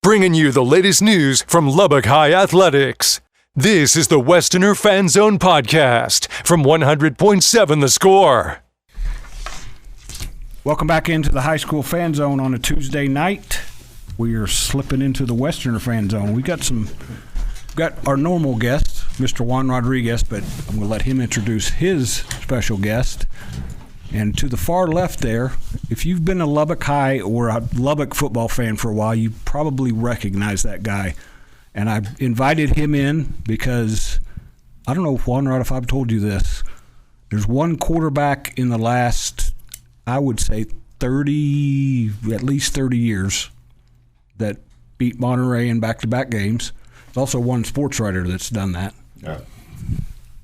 bringing you the latest news from Lubbock High Athletics. This is the Westerner Fan Zone podcast from 100.7 The Score. Welcome back into the high school fan zone on a Tuesday night. We are slipping into the Westerner fan zone. We got our normal guest, Mr. Juan Rodriguez, but I'm going to let him introduce his special guest. And to the far left there, if you've been a Lubbock High or a Lubbock football fan for a while, you probably recognize that guy. And I invited him in because, I don't know, Juan Rod, if I've told you this, there's one quarterback in the last, I would say, at least 30 years that beat Monterey in back-to-back games. There's also one sports writer that's done that. Yeah.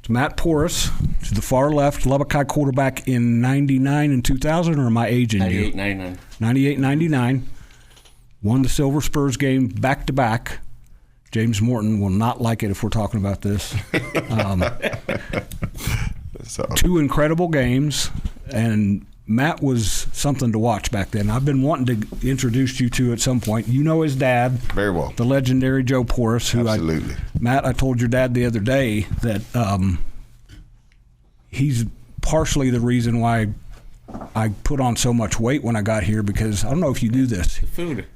It's Matt Porras, to the far left, Lubbock High quarterback in 99 and 2000, or am I aging you? 98-99. 98-99. Won the Silver Spurs game back-to-back. James Morton will not like it if we're talking about this. Two incredible games, and Matt was something to watch back then. I've been wanting to introduce you to at some point. You know his dad. Very well. The legendary Joe Porras. Who Absolutely. Matt, I told your dad the other day that he's partially the reason why I put on so much weight when I got here, because I don't know if you do this. The food.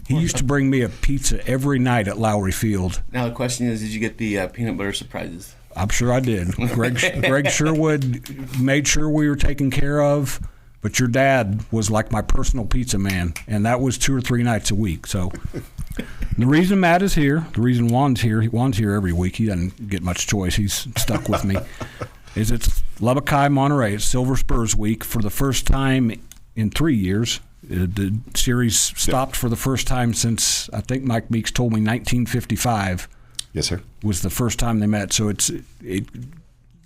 He used to bring me a pizza every night at Lowry Field. Now the question is, did you get the peanut butter surprises? I'm sure I did. Greg Sherwood made sure we were taken care of, but your dad was like my personal pizza man, and that was 2 or 3 nights a week. So the reason Matt is here, the reason Juan's here every week, he doesn't get much choice, he's stuck with me, is it's Lubbock High Monterey. It's Silver Spurs week for the first time in 3 years. The series stopped for the first time since, I think Mike Meeks told me, 1955. Yes, sir. Was the first time they met. So it's a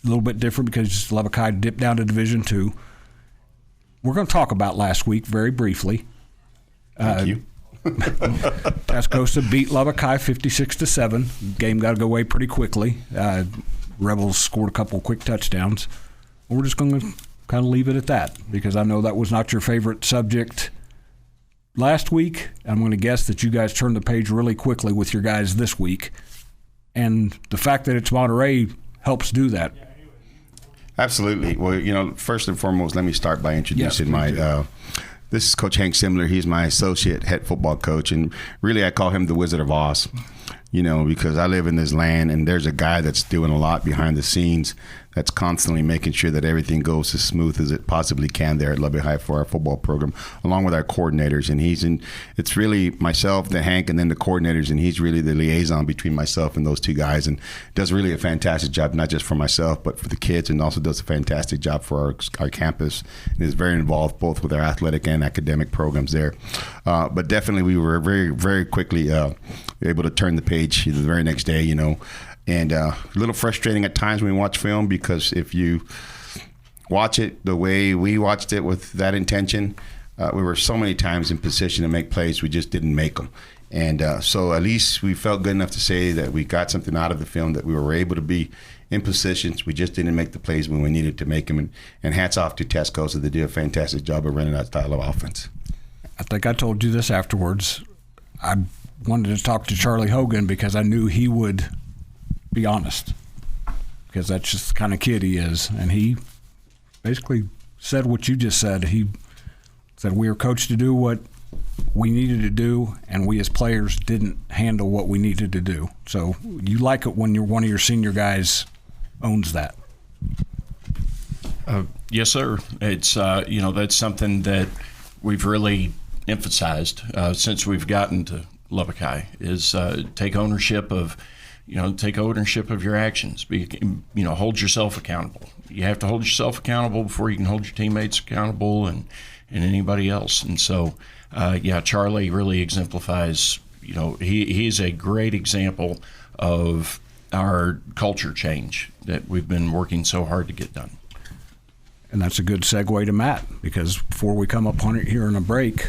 little bit different because Lubbock High dipped down to Division II. We're going to talk about last week very briefly. Thank you. Tascosa beat Lubbock High 56-7. Game got away pretty quickly. Rebels scored a couple quick touchdowns. We're just going to kind of leave it at that because I know that was not your favorite subject last week. I'm going to guess that you guys turned the page really quickly with your guys this week. And the fact that it's Monterey helps do that. Absolutely. Well, first and foremost, let me start by introducing this is Coach Hank Semler. He's my associate head football coach, and really I call him the Wizard of Oz, because I live in this land, and there's a guy that's doing a lot behind the scenes that's constantly making sure that everything goes as smooth as it possibly can there at Lubbock High for our football program, along with our coordinators. And it's really myself, the Hank, and then the coordinators, and he's really the liaison between myself and those two guys, and does really a fantastic job, not just for myself, but for the kids, and also does a fantastic job for our campus, and is very involved both with our athletic and academic programs there. But definitely we were very, very quickly able to turn the page the very next day, And a little frustrating at times when we watch film, because if you watch it the way we watched it with that intention, we were so many times in position to make plays, we just didn't make them. And so at least we felt good enough to say that we got something out of the film, that we were able to be in positions. We just didn't make the plays when we needed to make them. And hats off to Tascosa. They did a fantastic job of running that style of offense. I think I told you this afterwards. I wanted to talk to Charlie Hogan because I knew he would be honest, because that's just the kind of kid he is. And he basically said what you just said. He said we were coached to do what we needed to do, and we as players didn't handle what we needed to do. So you like it when one of your senior guys owns that. Yes, sir. It's that's something that we've really emphasized since we've gotten to Lubbock High, is take ownership of your actions. Hold yourself accountable. You have to hold yourself accountable before you can hold your teammates accountable and anybody else. And so, Charlie really exemplifies, he's a great example of our culture change that we've been working so hard to get done. And that's a good segue to Matt, because before we come up on it here in a break,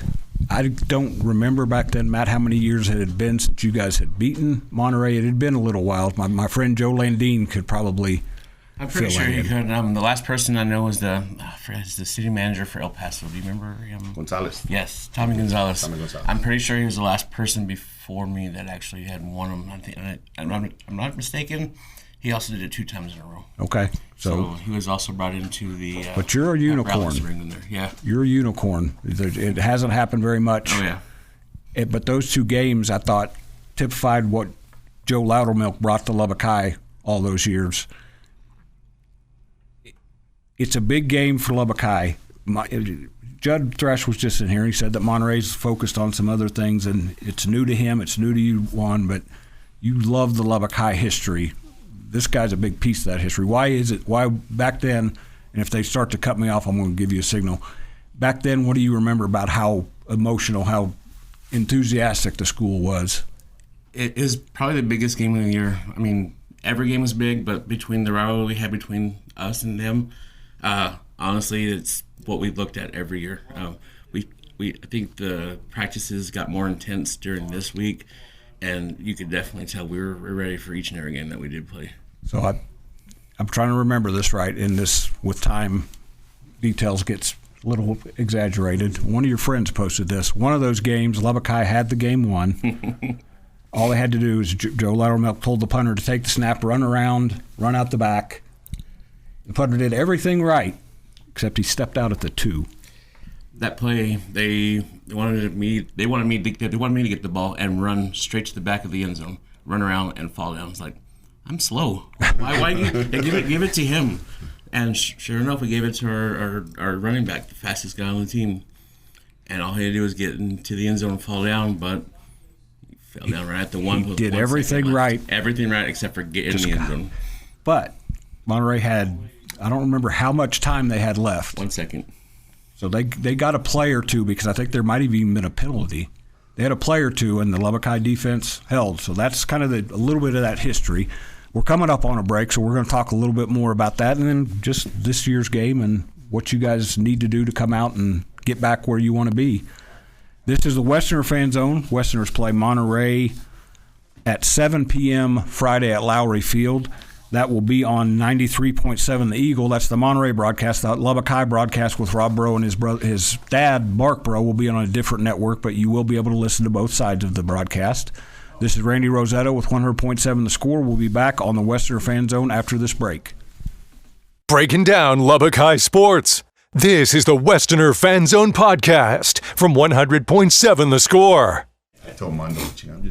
I don't remember back then, Matt, how many years it had been since you guys had beaten Monterey. It had been a little while. My friend Joe Landine could probably I'm pretty sure filling he in. could. The last person I know is the city manager for El Paso. Do you remember him? Gonzalez. Yes, Tommy Gonzalez. Tommy Gonzalez. I'm pretty sure he was the last person before me that actually had won them. I think, I'm not mistaken. He also did it 2 times in a row. Okay, So he was also brought into the. But you're a unicorn. Yeah. You're a unicorn. It hasn't happened very much. Oh yeah. But those 2 games, I thought, typified what Joe Loudermilk brought to Lubbock High all those years. It's a big game for Lubbock High. Judd Thresh was just in here. He said that Monterey's focused on some other things, and it's new to him. It's new to you, Juan, but you love the Lubbock High history. This guy's a big piece of that history. Why back then, and if they start to cut me off, I'm going to give you a signal. Back then, what do you remember about how emotional, how enthusiastic the school was? It is probably the biggest game of the year. I mean, every game was big, but between the rivalry we had between us and them, honestly, it's what we looked at every year. I think the practices got more intense during this week, and you could definitely tell we're ready for each and every game that we did play. So I'm trying to remember this right. In this, with time, details gets a little exaggerated. One of your friends posted this. One of those games, Lubbock High had the game won. All they had to do is Joe Loudermilk told the punter to take the snap, run around, run out the back. The punter did everything right, except he stepped out at the 2. That play, they wanted me to get the ball and run straight to the back of the end zone, run around and fall down. It's like, I'm slow. Why give it to him? And sure enough, we gave it to our running back, the fastest guy on the team. And all he had to do was get into the end zone and fall down, but he fell down right at the 1. He did everything right. Everything right except for getting in the end zone. But Monterey had, I don't remember how much time they had left. 1 second. So they got a play or two, because I think there might have even been a penalty. They had a play or two, and the Lubbock High defense held. So that's kind of a little bit of that history. We're coming up on a break, so we're going to talk a little bit more about that, and then just this year's game and what you guys need to do to come out and get back where you want to be. This is the Westerner Fan Zone. Westerners play Monterey at 7 p.m. Friday at Lowry Field. That will be on 93.7 The Eagle. That's the Monterey broadcast. The Lubbock High broadcast with Rob Bro and his dad, Mark Bro, will be on a different network, but you will be able to listen to both sides of the broadcast. This is Randy Rosetta with 100.7 The Score. We'll be back on the Westerner Fan Zone after this break. Breaking down Lubbock High sports. This is the Westerner Fan Zone podcast from 100.7 The Score.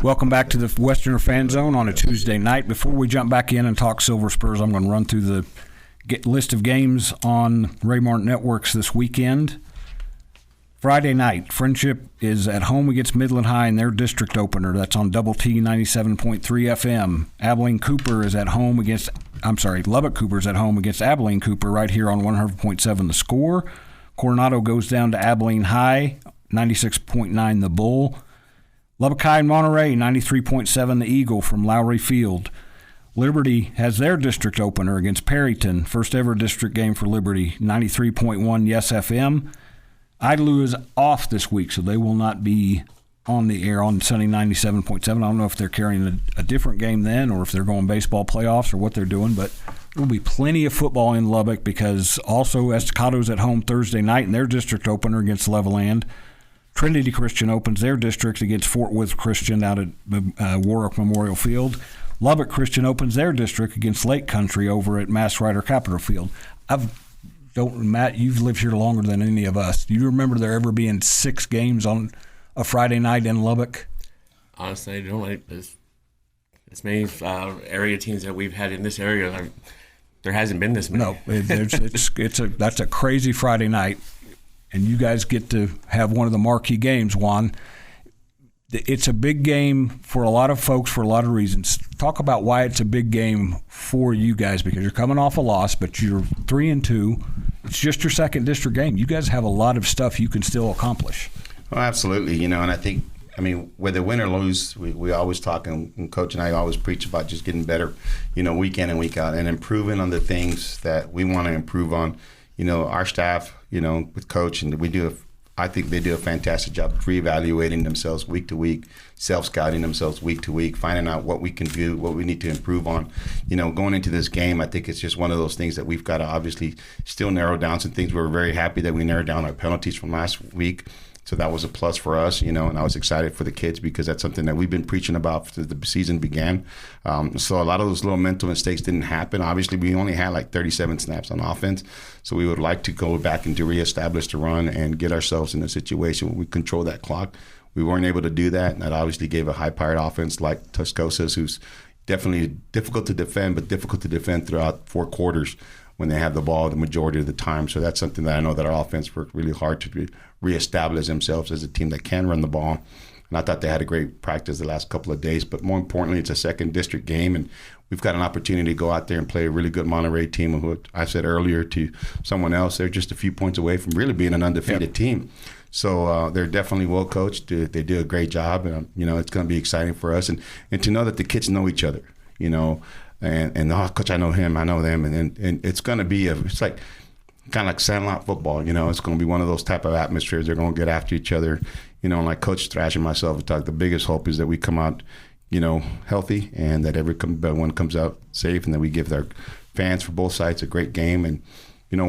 Welcome back to the Westerner Fan Zone on a Tuesday night. Before we jump back in and talk Silver Spurs, I'm going to run through the list of games on Ray Martin Networks this weekend. Friday night, Friendship is at home against Midland High in their district opener. That's on Double T 97.3 FM. Lubbock Cooper is at home against Abilene Cooper right here on 100.7 The Score. Coronado goes down to Abilene High, 96.9 The Bull. Lubbock High and Monterey, 93.7 The Eagle from Lowry Field. Liberty has their district opener against Perryton, first ever district game for Liberty, 93.1 Yes FM. Idalou is off this week, so they will not be on the air on Sunday 97.7. I don't know if they're carrying a different game then, or if they're going baseball playoffs, or what they're doing, but there will be plenty of football in Lubbock, because also Estacado's at home Thursday night in their district opener against Levelland. Trinity Christian opens their district against Fort Worth Christian out at Warwick Memorial Field. Lubbock Christian opens their district against Lake Country over at Mass Rider Capitol Field. Matt, you've lived here longer than any of us. Do you remember there ever being 6 games on a Friday night in Lubbock? Honestly, I don't like this. As many area teams that we've had in this area, there hasn't been this many. No, that's a crazy Friday night. And you guys get to have one of the marquee games, Juan. It's a big game for a lot of folks for a lot of reasons. Talk about why it's a big game for you guys, because you're coming off a loss, but you're 3-2. It's just your second district game. You guys have a lot of stuff you can still accomplish. Well, absolutely. And I think, whether win or lose, we always talk, and Coach and I always preach about just getting better, week in and week out, and improving on the things that we want to improve on. Our staff, with Coach, and we do a I think they do a fantastic job of reevaluating themselves week to week, self-scouting themselves week to week, finding out what we can do, what we need to improve on. Going into this game, I think it's just one of those things that we've got to obviously still narrow down some things. We're very happy that we narrowed down our penalties from last week. So that was a plus for us, and I was excited for the kids because that's something that we've been preaching about since the season began. So a lot of those little mental mistakes didn't happen. Obviously, we only had like 37 snaps on offense, so we would like to go back and to reestablish the run and get ourselves in a situation where we control that clock. We weren't able to do that, and that obviously gave a high-powered offense like Tascosa's, who's definitely difficult to defend, but difficult to defend throughout 4 quarters when they have the ball the majority of the time. So that's something that I know that our offense worked really hard to reestablish themselves as a team that can run the ball. And I thought they had a great practice the last couple of days. But more importantly, it's a second district game, and we've got an opportunity to go out there and play a really good Monterey team. Who I said earlier to someone else, they're just a few points away from really being an undefeated team. So they're definitely well coached. They do a great job, and it's going to be exciting for us. And to know that the kids know each other, And coach, I know him, I know them, and it's going to be it's like kind of like sandlot football. It's going to be one of those type of atmospheres. They're going to get after each other. And like Coach Thrash and myself have talked, the biggest hope is that we come out, healthy, and that everyone comes out safe, and that we give our fans for both sides a great game. And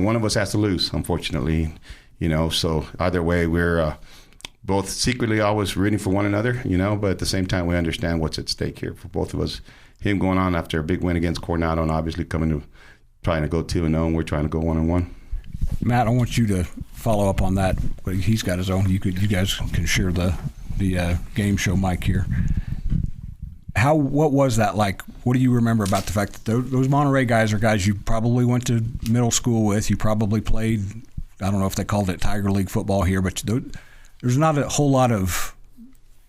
one of us has to lose, unfortunately. So either way, we're both secretly always rooting for one another. But at the same time, we understand what's at stake here for both of us. Him going on after a big win against Coronado, and obviously trying to go 2-0, and we're trying to go 1-1. Matt, I want you to follow up on that. He's got his own. You guys can share the game show mic here. What was that like? What do you remember about the fact that those Monterey guys are guys you probably went to middle school with? You probably played. I don't know if they called it Tiger League football here, but there's not a whole lot of.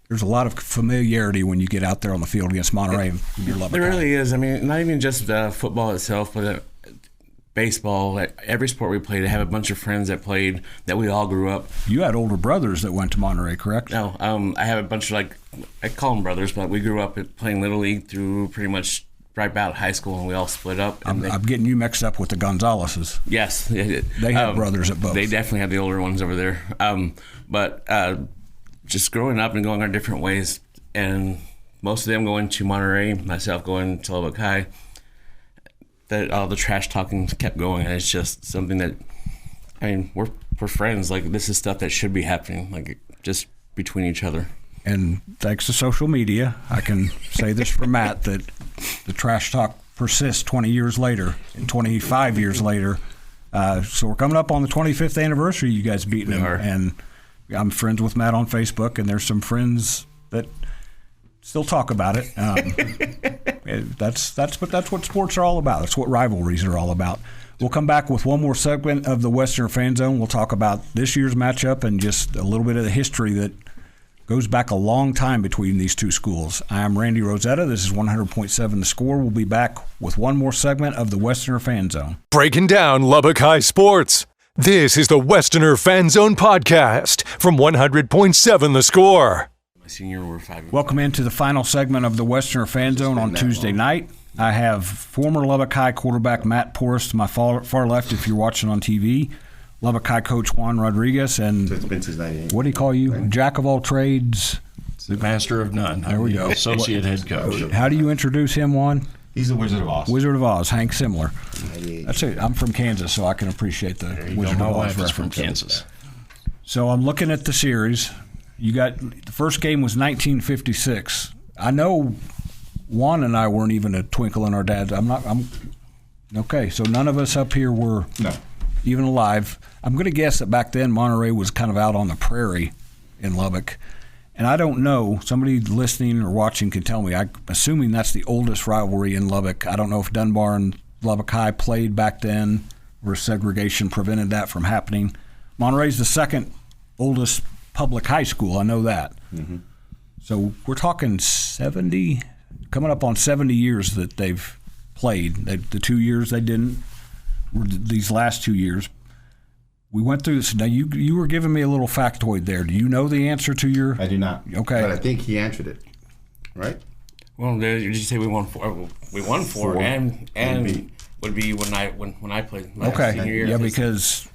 There's a lot of familiarity when you get out there on the field against Monterey. There really is. I mean, not even just football itself, but baseball. Every sport we played, I have a bunch of friends that played that we all grew up. You had older brothers that went to Monterey, correct? No, I have a bunch of I call them brothers, but we grew up playing Little League through pretty much right about high school, and we all split up. I'm getting you mixed up with the Gonzaleses. Yes. They have brothers at both. They definitely have the older ones over there. But just growing up and going our different ways, and most of them going to Monterey, myself going to Lubbock High, that all the trash talking kept going, and it's just something that, we're friends. This is stuff that should be happening, just between each other. And thanks to social media, I can say this for Matt, that the trash talk persists 20 years later and 25 years later. So we're coming up on the 25th anniversary, you guys beating them. And I'm friends with Matt on Facebook, and there's some friends that still talk about it. That's what sports are all about. That's what rivalries are all about. We'll come back with one more segment of the Westerner Fan Zone. We'll talk about this year's matchup and just a little bit of the history that goes back a long time between these two schools. I'm Randy Rosetta. This is 100.7 The Score. We'll be back with one more segment of the Westerner Fan Zone. Breaking down Lubbock High sports. This is the Westerner Fan Zone podcast from 100.7 The Score. My senior were 5. Welcome into the final segment of the Westerner Fan Zone on Tuesday night. I have former Lubbock High quarterback Matt Porras to my far left if you're watching on TV. Lubbock High coach Juan Rodriguez, and what do you call you? Jack of all trades. The master of none. There we go. Associate head coach. How do you introduce him, Juan? He's the Wizard of Oz. Wizard of Oz, Hank Semler. That's it. I'm from Kansas, so I can appreciate the Wizard of Oz reference. From Kansas. So I'm looking at the series. You got the first game was 1956. I know Juan and I weren't even a twinkle in our dad's. Okay. So none of us up here were even alive. I'm going to guess that back then Monterey was kind of out on the prairie in Lubbock. And I don't know, somebody listening or watching can tell me, I'm assuming that's the oldest rivalry in Lubbock. I don't know if Dunbar and Lubbock High played back then or segregation prevented that from happening. Monterey's the second oldest public high school, I know that. Mm-hmm. So we're talking 70, coming up on 70 years that they've played. The 2 years they didn't, were these last 2 years. We went through this. Now, you were giving me a little factoid there. Do you know the answer to your? I do not. Okay. But I think he answered it, right? Well, did you say we won 4? We won 4 and would be when I played my Okay. senior year. Yeah, because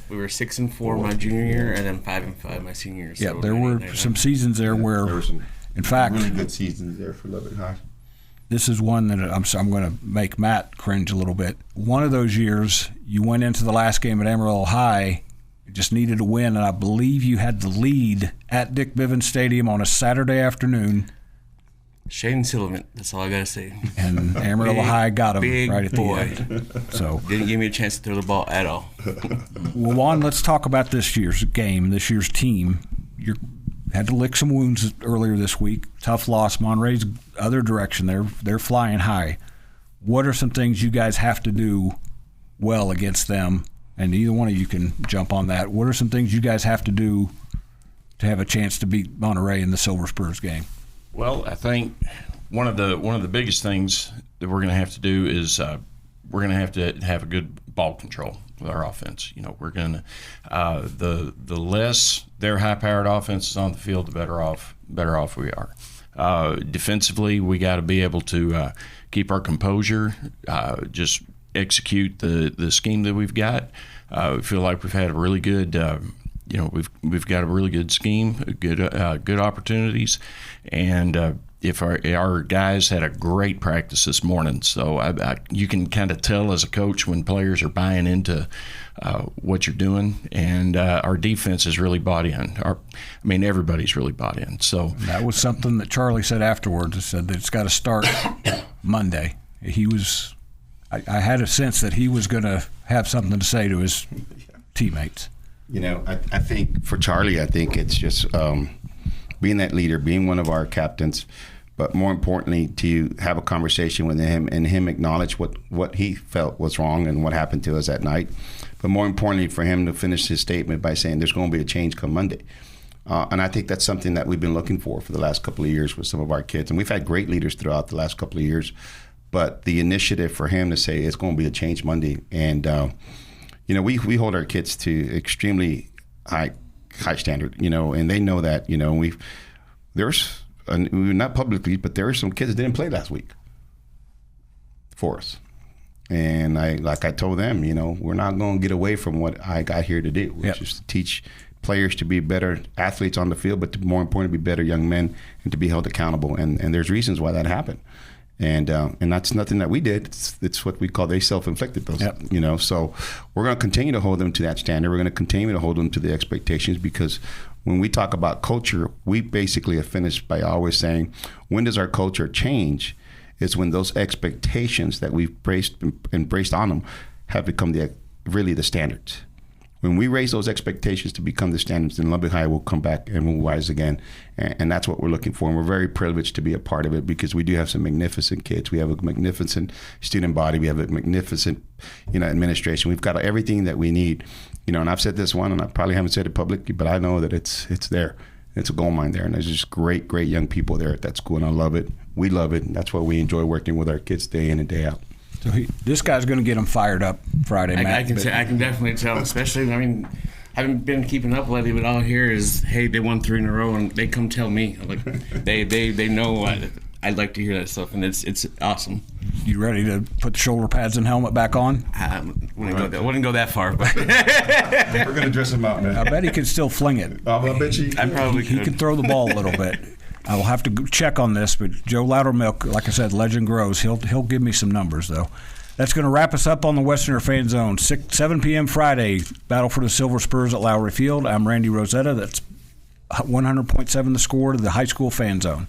we were 6-4 my junior year, and then 5-5 my senior year. So there were some seasons there where, There were some in fact, really good seasons there for Lubbock High. this is one that I'm going to make Matt cringe a little bit. One of those years, you went into the last game at Amarillo High, you just needed a win, and I believe you had the lead at Dick Bivens Stadium on a Saturday afternoon. Shaden Silverman, that's all I got to say. And Amarillo High got him right at the boy. end. So, Didn't give me a chance to throw the ball at all. well, Juan, let's talk about this year's game, this year's team. You had to lick some wounds earlier this week. Tough loss. Monterey's other direction. They're flying high. What are some things you guys have to do well against them? And either one of you can jump on that. What are some things you guys have to do to have a chance to beat Monterey in the Silver Spurs game? Well, I think one of the biggest things that we're going to have to do is we're going to have a good ball control with our offense. You know, we're going to the less their high-powered offense is on the field, the better off we are. Defensively, we got to be able to keep our composure, just execute the scheme that we've got. We feel like we've had a really good. We've got a really good scheme, good opportunities, and if our guys had a great practice this morning, so you can kind of tell as a coach when players are buying into what you're doing, and our defense is really bought in. Everybody's really bought in. So that was something that Charlie said afterwards. He said that it's got to start Monday. I had a sense that he was going to have something to say to his teammates. You know, I think for Charlie, I think it's just being that leader, being one of our captains, but more importantly, to have a conversation with him and him acknowledge what he felt was wrong and what happened to us that night. But more importantly, for him to finish his statement by saying there's going to be a change come Monday. And I think that's something that we've been looking for the last couple of years with some of our kids. And we've had great leaders throughout the last couple of years. But the initiative for him to say it's going to be a change Monday. And, we hold our kids to extremely high standard, and they know that, we're not publicly, but there are some kids that didn't play last week for us. And I told them, we're not going to get away from what I got here to do, which is to teach players to be better athletes on the field, but more importantly, be better young men and to be held accountable. And there's reasons why that happened. And that's nothing that we did. It's what we call they self-inflicted those. Yep. So we're going to continue to hold them to that standard. We're going to continue to hold them to the expectations, because when we talk about culture, we basically have finished by always saying, when does our culture change? It's when those expectations that we've embraced on them have become really the standards. When we raise those expectations to become the standards, then Lubbock High will come back and will rise again. And that's what we're looking for. And we're very privileged to be a part of it, because we do have some magnificent kids. We have a magnificent student body. We have a magnificent, administration. We've got everything that we need. And I've said this one, and I probably haven't said it publicly, but I know that it's there. It's a gold mine there. And there's just great, great young people there at that school. And I love it. We love it. And that's why we enjoy working with our kids day in and day out. So this guy's going to get them fired up Friday, Matt. I can definitely tell, especially, I haven't been keeping up lately, but all I hear is, hey, they won 3 in a row, and they come tell me. Like, they know I'd like to hear that stuff, and it's awesome. You ready to put the shoulder pads and helmet back on? Wouldn't go that far, but we're going to dress him out, man. I bet he could still fling it. I bet you. I probably could. He could throw the ball a little bit. I will have to check on this, but Joe Loudermilk, like I said, legend grows. He'll give me some numbers, though. That's going to wrap us up on the Westerner Fan Zone. 7 p.m. Friday, Battle for the Silver Spurs at Lowry Field. I'm Randy Rosetta. That's 100.7 The Score to the High School Fan Zone.